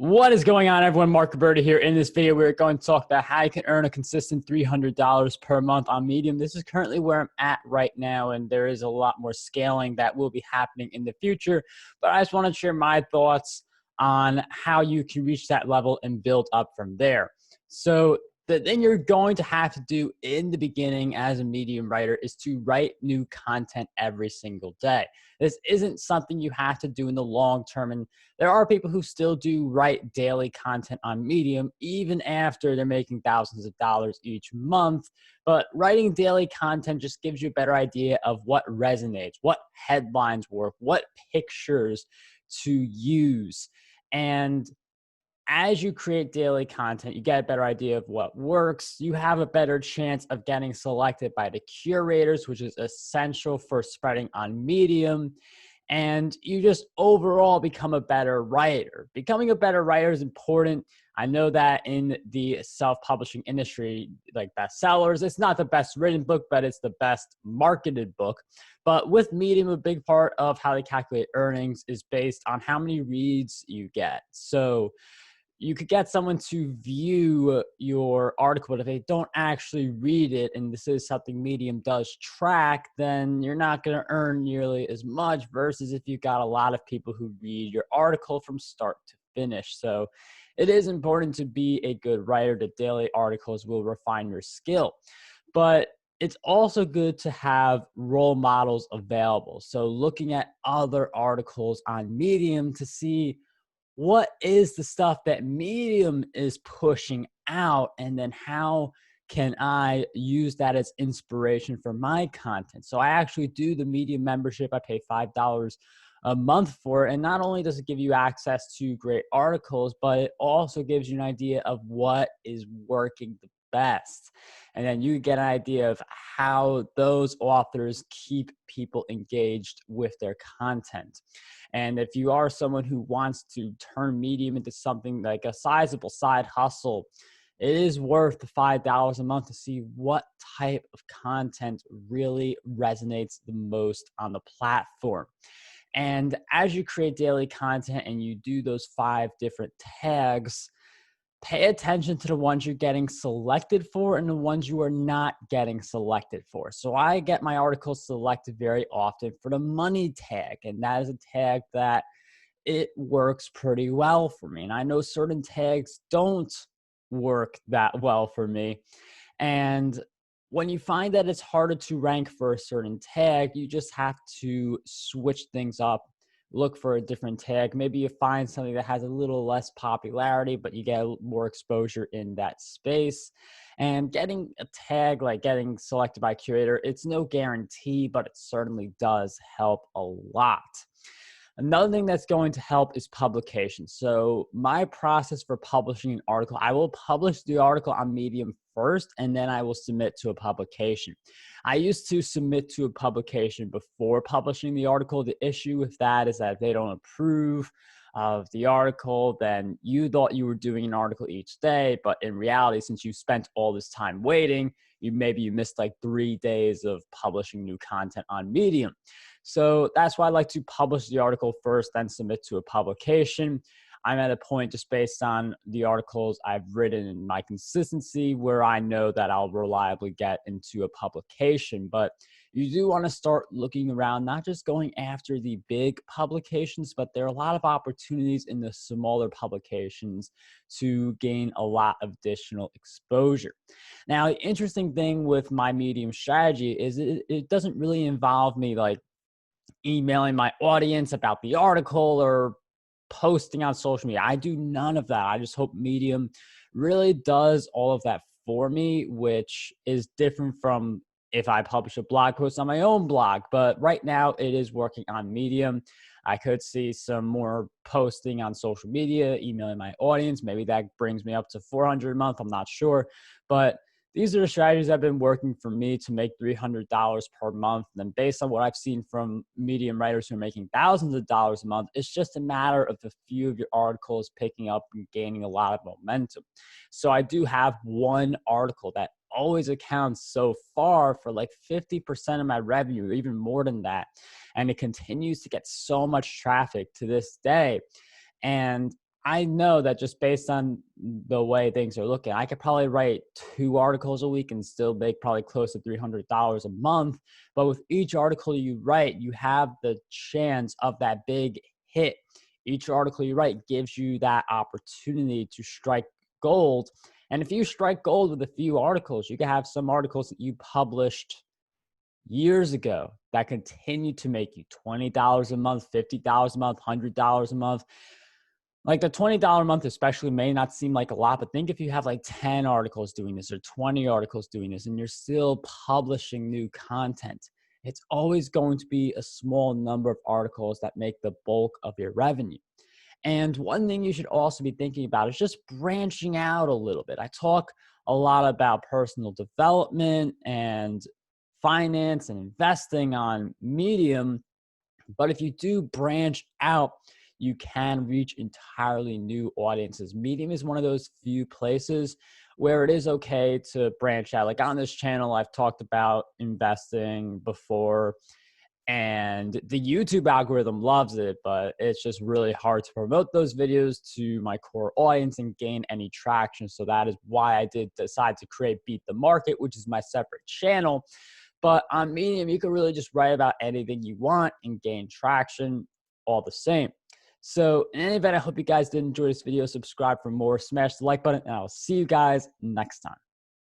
What is going on, everyone? Marc Guberti here. In this video, we're going to talk about how you can earn a consistent $300 per month on Medium. This is currently where I'm at right now, and there is a lot more scaling that will be happening in the future. But I just want to share my thoughts on how you can reach that level and build up from there. So the thing you're going to have to do in the beginning as a Medium writer is to write new content every single day. This isn't something you have to do in the long term, and there are people who still do write daily content on Medium even after they're making thousands of dollars each month. But writing daily content just gives you a better idea of what resonates, what headlines work, what pictures to use. And as you create daily content, you get a better idea of what works. You have a better chance of getting selected by the curators, which is essential for spreading on Medium. And you just overall become a better writer. Becoming a better writer is important. I know that in the self-publishing industry, like bestsellers, it's not the best written book, but it's the best marketed book. But with Medium, a big part of how they calculate earnings is based on how many reads you get. So you could get someone to view your article, but if they don't actually read it, and this is something Medium does track, then you're not going to earn nearly as much versus if you got a lot of people who read your article from start to finish. So it is important to be a good writer. The daily articles will refine your skill. But it's also good to have role models available. So looking at other articles on Medium to see what is the stuff that Medium is pushing out, and then how can I use that as inspiration for my content. So I actually do the Medium membership. I pay $5 a month for it, and not only does it give you access to great articles, but it also gives you an idea of what is working the best. And then you get an idea of how those authors keep people engaged with their content. And if you are someone who wants to turn Medium into something like a sizable side hustle, it is worth the $5 a month to see what type of content really resonates the most on the platform. And as you create daily content and you do those 5 different tags, pay attention to the ones you're getting selected for and the ones you are not getting selected for. So I get my articles selected very often for the money tag, and that is a tag that it works pretty well for me. And I know certain tags don't work that well for me. And when you find that it's harder to rank for a certain tag, you just have to switch things up. Look for a different tag. Maybe you find something that has a little less popularity, but you get more exposure in that space. And getting a tag, like getting selected by a curator, it's no guarantee, but it certainly does help a lot. Another thing that's going to help is publication. So my process for publishing an article, I will publish the article on Medium first, and then I will submit to a publication. I used to submit to a publication before publishing the article. The issue with that is that if they don't approve of the article, then you thought you were doing an article each day, but in reality, since you spent all this time waiting, maybe you missed like 3 days of publishing new content on Medium. So that's why I like to publish the article first, then submit to a publication. I'm at a point, just based on the articles I've written and my consistency, where I know that I'll reliably get into a publication. But you do want to start looking around, not just going after the big publications, but there are a lot of opportunities in the smaller publications to gain a lot of additional exposure. Now, the interesting thing with my Medium strategy is it doesn't really involve me like emailing my audience about the article or posting on social media. I do none of that. I just hope Medium really does all of that for me, which is different from if I publish a blog post on my own blog. But right now it is working on Medium. I could see some more posting on social media, emailing my audience. Maybe that brings me up to 400 a month. I'm not sure. But these are the strategies that have been working for me to make $300 per month. And then based on what I've seen from Medium writers who are making thousands of dollars a month, it's just a matter of a few of your articles picking up and gaining a lot of momentum. So I do have one article that always accounts so far for like 50% of my revenue, or even more than that. And it continues to get so much traffic to this day. And I know that just based on the way things are looking, I could probably write 2 articles a week and still make probably close to $300 a month. But with each article you write, you have the chance of that big hit. Each article you write gives you that opportunity to strike gold. And if you strike gold with a few articles, you can have some articles that you published years ago that continue to make you $20 a month, $50 a month, $100 a month. Like the $20 a month especially may not seem like a lot, but think if you have like 10 articles doing this or 20 articles doing this and you're still publishing new content, it's always going to be a small number of articles that make the bulk of your revenue. And one thing you should also be thinking about is just branching out a little bit. I talk a lot about personal development and finance and investing on Medium, but if you do branch out, you can reach entirely new audiences. Medium is one of those few places where it is okay to branch out. Like on this channel, I've talked about investing before, and the YouTube algorithm loves it, but it's just really hard to promote those videos to my core audience and gain any traction. So that is why I did decide to create Beat the Market, which is my separate channel. But on Medium, you can really just write about anything you want and gain traction all the same. So in any event, I hope you guys did enjoy this video. Subscribe for more, smash the like button, and I'll see you guys next time.